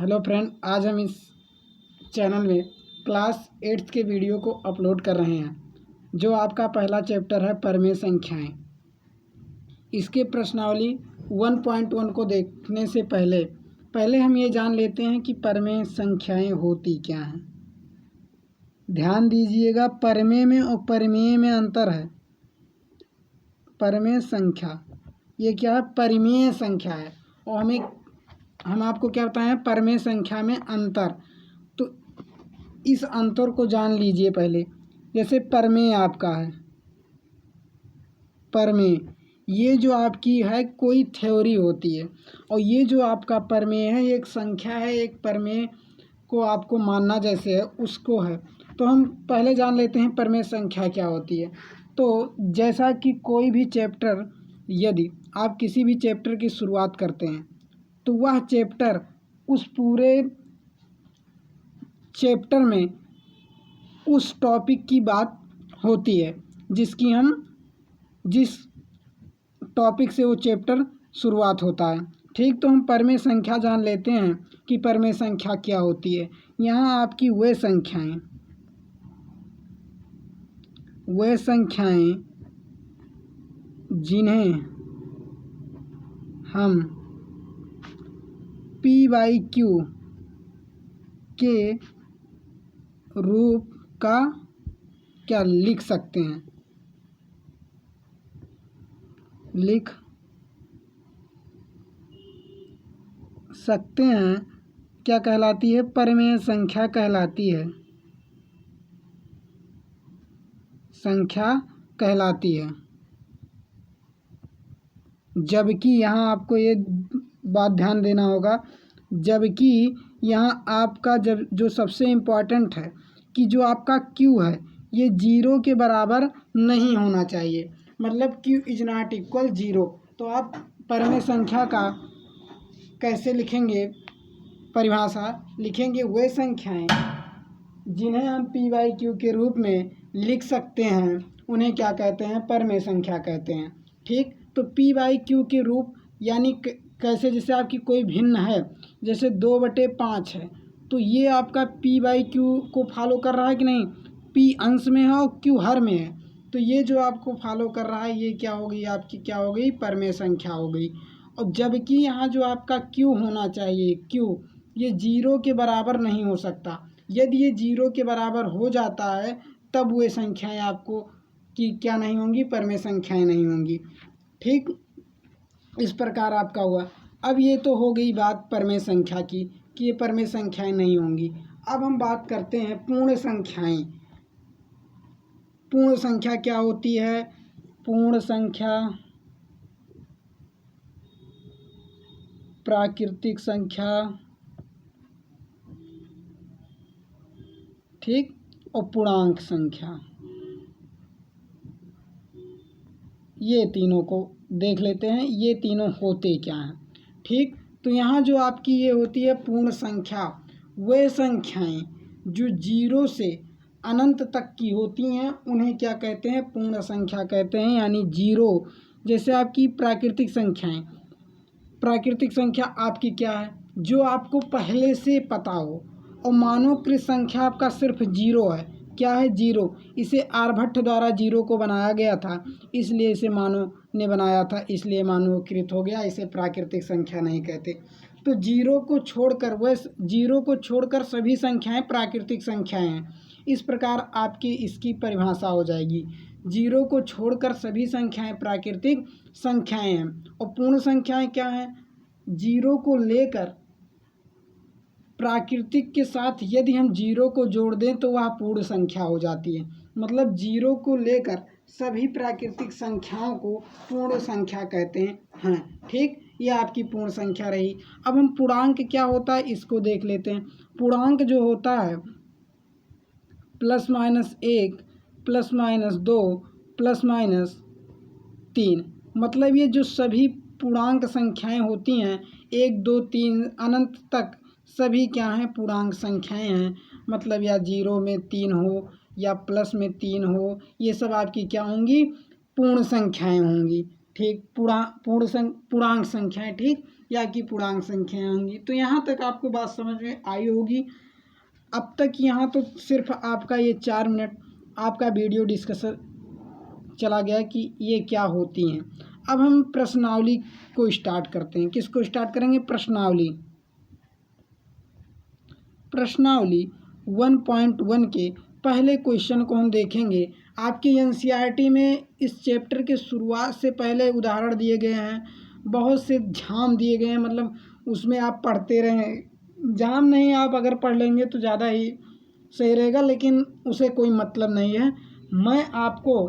Hello friend, आज हम इस चैनल में क्लास 8th के वीडियो को अपलोड कर रहे हैं जो आपका पहला चैप्टर है परमेय संख्याएं। इसके प्रश्नावली 1.1 को देखने से पहले हम ये जान लेते हैं कि परमेय संख्याएं होती क्या हैं। ध्यान दीजिएगा, परमेय में और परिमेय में अंतर है। परमेय संख्या ये क्या है? परिमेय संख्या है। और हम आपको क्या बताएं? परमेय संख्या में अंतर। तो इस अंतर को जान लीजिए पहले। जैसे परमेय आपका है, परमेय ये जो आपकी है कोई थ्योरी होती है, और ये जो आपका परमेय है एक संख्या है, एक परमेय को आपको मानना जैसे है उसको है। तो हम पहले जान लेते हैं परमेय संख्या क्या होती है। तो जैसा कि कोई भी चैप्टर, यदि आप किसी भी चैप्टर की शुरुआत करते हैं तो वह चैप्टर उस पूरे चैप्टर में उस टॉपिक की बात होती है जिस टॉपिक से वो चैप्टर शुरुआत होता है। ठीक, तो हम परमेय संख्या जान लेते हैं कि परमेय संख्या क्या होती है। यहाँ आपकी वे संख्याएं जिन्हें हम p/q के रूप का क्या लिख सकते हैं, क्या कहलाती है? परमेय संख्या कहलाती है। जबकि यहाँ आपको ये बात ध्यान देना होगा, जबकि यहाँ आपका जो सबसे इम्पॉर्टेंट है कि जो आपका q है ये 0 के बराबर नहीं होना चाहिए। मतलब q इज नॉट इक्वल 0। तो आप परमेय संख्या का कैसे लिखेंगे? परिभाषा लिखेंगे, वे संख्याएं जिन्हें हम p/q के रूप में लिख सकते हैं उन्हें क्या कहते हैं? परमेय संख्या कहते हैं। ठीक, तो p/q के रूप यानी कैसे? जैसे आपकी कोई भिन्न है, जैसे 2/5 है, तो ये आपका p/q को फॉलो कर रहा है कि नहीं? p अंश में है और q हर में है, तो ये जो आपको फॉलो कर रहा है ये क्या हो गई? आपकी क्या हो गई? परमेय संख्या हो गई। और जबकि यहाँ जो आपका q होना चाहिए, q ये 0 के बराबर नहीं हो सकता। यदि ये 0 के बराबर हो जाता है तब वे संख्याएं आपको कि क्या नहीं होंगी? परमेय संख्याएं नहीं होंगी। ठीक, इस प्रकार आपका हुआ। अब ये तो हो गई बात परमेय संख्या की कि ये परमेय संख्याएं नहीं होंगी। अब हम बात करते हैं पूर्ण संख्याएं। पूर्ण संख्या क्या होती है? पूर्ण संख्या प्राकृतिक संख्या, ठीक, और पूर्णांक संख्या, ये तीनों को देख लेते हैं। ये तीनों होते क्या हैं? ठीक, तो यहाँ जो आपकी ये होती है पूर्ण संख्या, वे संख्याएं जो 0 से अनंत तक की होती हैं उन्हें क्या कहते हैं? पूर्ण संख्या कहते हैं। यानी 0, जैसे आपकी प्राकृतिक संख्या आपकी क्या है? जो आपको पहले से पता हो। और मानवकृत संख्या आपका सिर्फ 0 है। क्या है? 0। इसे आर्यभट्ट द्वारा 0 को बनाया गया था, इसलिए इसे मानव ने बनाया था, इसलिए मानवकृत हो गया। इसे प्राकृतिक संख्या नहीं कहते। तो 0 को छोड़कर सभी संख्याएं प्राकृतिक संख्याएं हैं। इस प्रकार आपकी इसकी परिभाषा हो जाएगी। 0 को छोड़कर सभी संख्याएं प्राकृतिक संख्याएं हैं। और पूर्ण संख्याएं क्या हैं? 0 को लेकर प्राकृतिक के साथ यदि हम 0 को जोड़ दें तो वह पूर्ण संख्या हो जाती है। मतलब 0 को लेकर सभी प्राकृतिक संख्याओं को पूर्ण संख्या कहते हैं। ठीक, ये आपकी पूर्ण संख्या रही। अब हम पूर्णांक क्या होता है इसको देख लेते हैं। पूर्णांक जो होता है +-1, +-2, +-3, मतलब ये जो सभी पूर्णांक संख्याएं होती हैं 1, 2, 3 अनंत तक सभी क्या हैं? पूर्णांक संख्याएं हैं। मतलब या 0 में 3 हो या प्लस में 3 हो, ये सब आपकी क्या होंगी? पूर्ण संख्याएं होंगी। ठीक, पूर्णांक संख्याएं, ठीक, या कि पूर्णांक संख्याएं होंगी। तो यहाँ तक आपको बात समझ में आई होगी। अब तक यहाँ तो सिर्फ आपका ये 4 मिनट आपका वीडियो डिस्कशन चला गया कि ये क्या होती हैं। अब हम प्रश्नावली को स्टार्ट करते हैं। किसको स्टार्ट करेंगे? प्रश्नावली। प्रश्नावली 1.1 के पहले क्वेश्चन को हम देखेंगे। आपके एनसीईआरटी में इस चैप्टर के शुरुआत से पहले उदाहरण दिए गए हैं, बहुत से झाम दिए गए हैं, मतलब उसमें आप पढ़ते रहें। झाम नहीं, आप अगर पढ़ लेंगे तो ज़्यादा ही सही रहेगा, लेकिन उसे कोई मतलब नहीं है। मैं आपको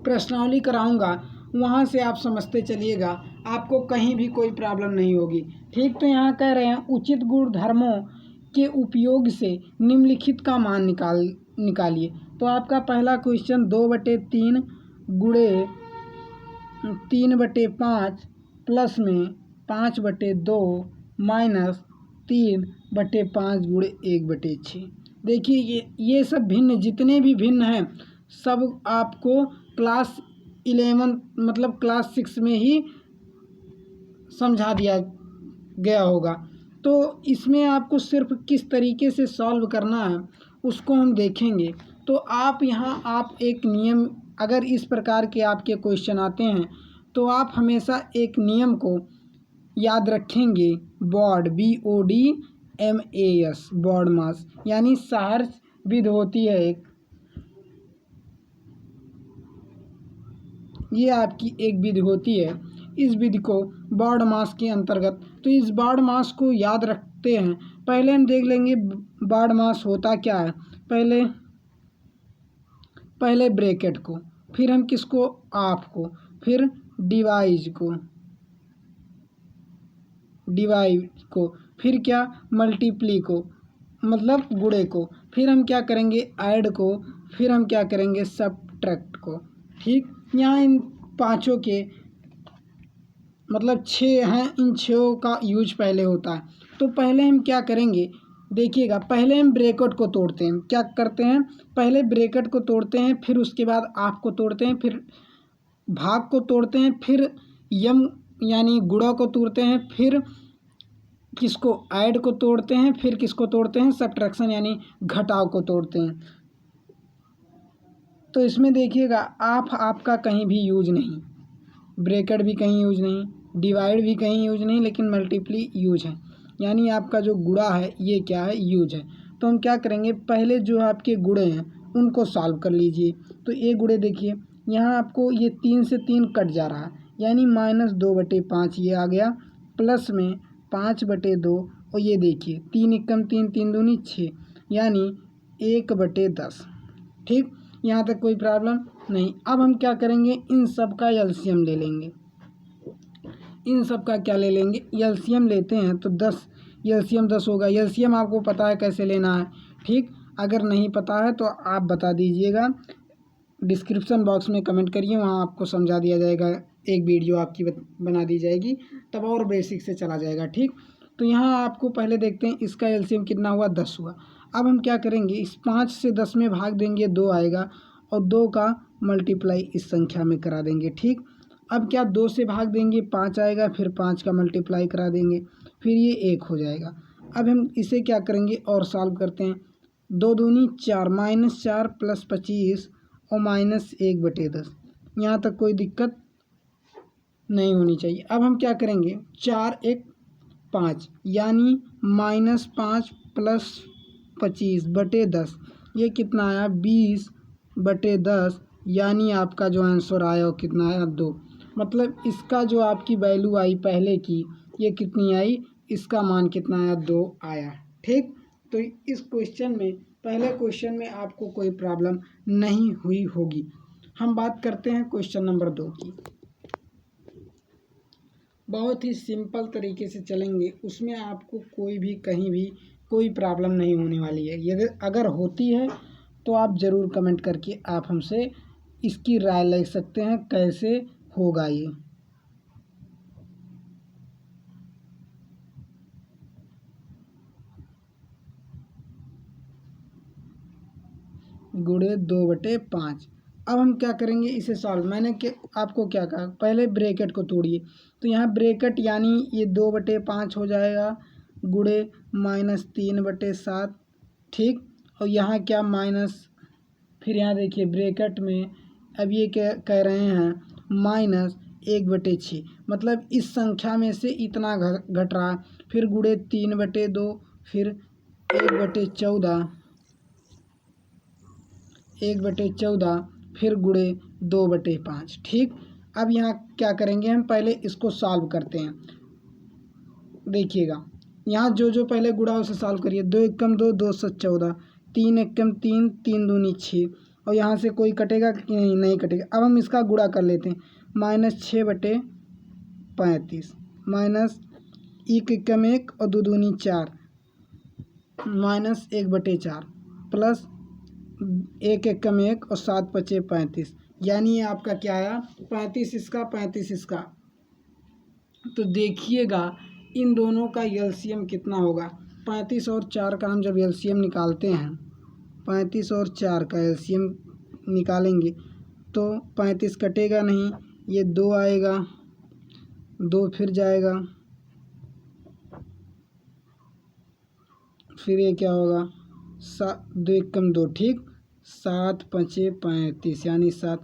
प्रश्नावली कराऊंगा, वहाँ से आप समझते चलिएगा, आपको कहीं भी कोई प्रॉब्लम नहीं होगी। ठीक, तो यहाँ कह रहे हैं उचित गुणधर्मों के उपयोग से निम्नलिखित का मान निकालिए। तो आपका पहला क्वेश्चन 2/3 गुणे 3/5 प्लस में 5/2 माइनस 3/5 गुणे 1/6। देखिए ये सब भिन्न, जितने भी भिन्न हैं सब आपको क्लास 11 मतलब क्लास 6 में ही समझा दिया गया होगा। तो इसमें आपको सिर्फ किस तरीके से सॉल्व करना है उसको हम देखेंगे। तो आप यहाँ आप एक नियम, अगर इस प्रकार के आपके क्वेश्चन आते हैं तो आप हमेशा एक नियम को याद रखेंगे, BODMAS, बॉड मास, यानी सहर्ष विधि होती है एक, ये आपकी एक विधि होती है। इस विधि को बॉड मास के अंतर्गत, तो इस बॉड मास को याद रखते हैं। पहले हम देख लेंगे बॉड मास होता क्या है। पहले ब्रैकेट को, फिर हम किसको, ऑफ को, फिर डिवाइड को, फिर क्या, मल्टीप्ली को, मतलब गुणे को, फिर हम क्या करेंगे, ऐड को, फिर हम क्या करेंगे, सब्ट्रैक्ट को। ठीक, यहाँ इन पांचों के मतलब 6 हैं, इन 6 का यूज पहले होता है। तो पहले हम क्या करेंगे, देखिएगा, पहले हम ब्रैकेट को तोड़ते हैं। क्या करते हैं, पहले ब्रैकेट को तोड़ते हैं, फिर उसके बाद ऑफ को तोड़ते हैं, फिर भाग को तोड़ते हैं, फिर यम यानी गुणा को तोड़ते हैं, फिर किसको, ऐड को तोड़ते हैं, फिर किसको तोड़ते हैं, सब्ट्रैक्शन यानी घटाव को तोड़ते हैं। तो इसमें देखिएगा ऑफ आपका कहीं भी यूज नहीं, ब्रैकेट भी कहीं यूज नहीं, डिवाइड भी कहीं यूज नहीं, लेकिन मल्टीप्ली यूज है, यानी आपका जो गुणा है ये क्या है, यूज है। तो हम क्या करेंगे, पहले जो आपके गुणे हैं उनको सॉल्व कर लीजिए। तो ये गुणे देखिए, यहाँ आपको ये 3 से 3 कट जा रहा है, यानी -2/5 ये आ गया, प्लस में 5/2, और ये देखिए 3 एकम 3, 3 दूनी 6, यानी 1/10। ठीक, यहाँ तक कोई प्रॉब्लम नहीं। अब हम क्या करेंगे, इन सब का एलसीएम ले लेंगे। इन सब का क्या ले लेंगे, एलसीएम लेते हैं तो 10, एलसीएम 10 होगा। एलसीएम आपको पता है कैसे लेना है, ठीक, अगर नहीं पता है तो आप बता दीजिएगा, डिस्क्रिप्शन बॉक्स में कमेंट करिए, वहाँ आपको समझा दिया जाएगा, एक वीडियो आपकी बना दी जाएगी, तब और बेसिक से चला जाएगा। ठीक, तो यहाँ आपको पहले देखते हैं इसका एलसीएम कितना हुआ, 10 हुआ। अब हम क्या करेंगे, इस 5 से 10 में भाग देंगे, 2 आएगा, और 2 का मल्टीप्लाई इस संख्या में करा देंगे। ठीक, अब क्या, 2 से भाग देंगे 5 आएगा, फिर 5 का मल्टीप्लाई करा देंगे, फिर ये 1 हो जाएगा। अब हम इसे क्या करेंगे और सॉल्व करते हैं, 2 दूनी 4, -4 प्लस 25 और -1/10, यहाँ तक कोई दिक्कत नहीं होनी चाहिए। अब हम क्या करेंगे, 4 1 5, यानी -5 प्लस 25/10, ये कितना आया, 20/10, यानी आपका जो आंसर आया वो कितना आया, 2। मतलब इसका जो आपकी वैल्यू आई पहले की, ये कितनी आई, इसका मान कितना आया, 2 आया। ठीक, तो इस क्वेश्चन में, पहले क्वेश्चन में आपको कोई प्रॉब्लम नहीं हुई होगी। हम बात करते हैं क्वेश्चन नंबर 2 की। बहुत ही सिंपल तरीके से चलेंगे, उसमें आपको कोई भी कहीं भी कोई प्रॉब्लम नहीं होने वाली है। ये अगर होती है तो आप ज़रूर कमेंट करके आप हमसे इसकी राय ले सकते हैं, कैसे होगा ये। गुणे 2/5। अब हम क्या करेंगे इसे सॉल्व। मैंने आपको क्या कहा, पहले ब्रैकेट को तोड़िए। तो यहाँ ब्रैकेट यानी ये 2/5 हो जाएगा गुणे -3/7, ठीक। और यहाँ क्या माइनस, फिर यहाँ देखिए ब्रैकेट में अब ये क्या कह रहे हैं, -1/6, मतलब इस संख्या में से इतना घट रहा। फिर गुणे 3/2, फिर 1/14, फिर गुणे 2/5, ठीक। अब यहाँ क्या करेंगे, हम पहले इसको सॉल्व करते हैं। देखिएगा यहाँ जो पहले गुणा उसे सॉल्व करिए। 2 एकम 2, 2 7 14, 3 एकम 3, 3 दूनी 6, और यहाँ से कोई कटेगा कि नहीं कटेगा। अब हम इसका गुणा कर लेते हैं। -6/35 माइनस 1 एकम 1 और 2 दूनी 4, -1/4 प्लस 1 एकम 1 और 7 5 35, यानी ये आपका क्या आया, 35 इसका 35 इसका। तो देखिएगा इन दोनों का एलसीएम कितना होगा। 35 और 4 का हम जब एलसीएम निकालते हैं, 35 और 4 का एलसीएम निकालेंगे तो 35 कटेगा नहीं, ये 2 आएगा, 2 फिर जाएगा, फिर ये क्या होगा, 2 एकम 2, ठीक। 7 5 35 यानी 7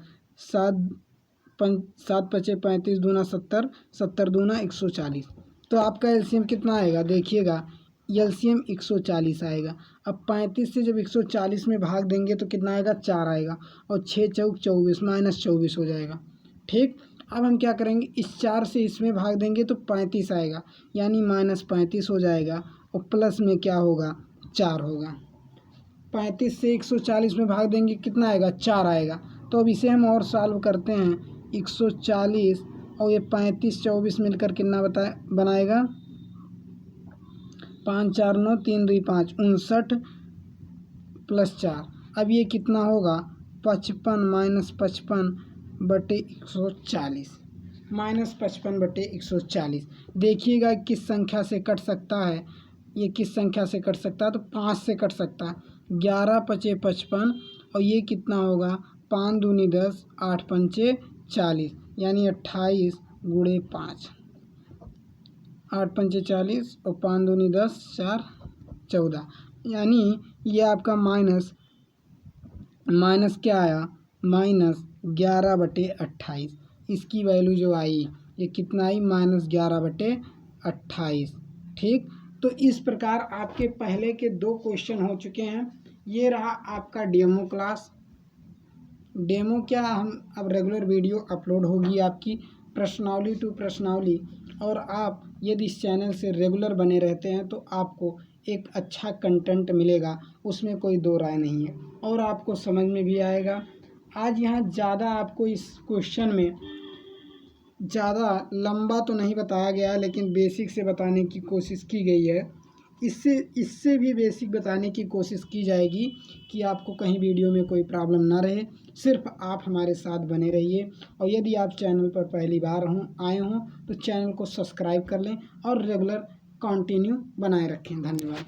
5 35 दूना 70, 70 दूना 140। तो आपका एलसीएम कितना आएगा, देखिएगा एलसीएम 140 आएगा। अब 35 से जब 140 में भाग देंगे तो कितना आएगा, 4 आएगा, और 6 चौक 24, -24 हो जाएगा, ठीक। अब हम क्या करेंगे, इस 4 से इसमें भाग देंगे तो 35 आएगा, यानी -35 हो जाएगा, और प्लस में क्या होगा, 4 होगा। 35 से 140 में भाग देंगे कितना आएगा, 4 आएगा। तो अब इसे हम और सॉल्व करते हैं। 140 और ये 35 24 मिलकर कितना बनाएगा, 5 4 9 3 2 5 59 प्लस 4। अब ये कितना होगा, 55 -55/140, -55/140। देखिएगा किस संख्या से कट सकता है, ये किस संख्या से कट सकता है, तो 5 से कट सकता है। 11 5 55, और ये कितना होगा, 5 दूनी 10, 8 5 40, यानी 28 गुणे 5, 8 5 40 और 5 दूनी 10, 4 14, यानी ये आपका माइनस क्या आया, -11/28। इसकी वैल्यू जो आई ये कितना आई, -11/28, ठीक। तो इस प्रकार आपके पहले के 2 क्वेश्चन हो चुके हैं। ये रहा आपका डेमो क्लास। डेमो क्या, हम अब रेगुलर वीडियो अपलोड होगी आपकी प्रश्नावली टू प्रश्नावली, और आप यदि इस चैनल से रेगुलर बने रहते हैं तो आपको एक अच्छा कंटेंट मिलेगा, उसमें कोई दो राय नहीं है, और आपको समझ में भी आएगा। आज यहाँ ज़्यादा आपको इस क्वेश्चन में ज़्यादा लंबा तो नहीं बताया गया है, लेकिन बेसिक से बताने की कोशिश की गई है। इससे भी बेसिक बताने की कोशिश की जाएगी कि आपको कहीं वीडियो में कोई प्रॉब्लम ना रहे। सिर्फ आप हमारे साथ बने रहिए, और यदि आप चैनल पर पहली बार आए हों तो चैनल को सब्सक्राइब कर लें और रेगुलर कंटिन्यू बनाए रखें। धन्यवाद।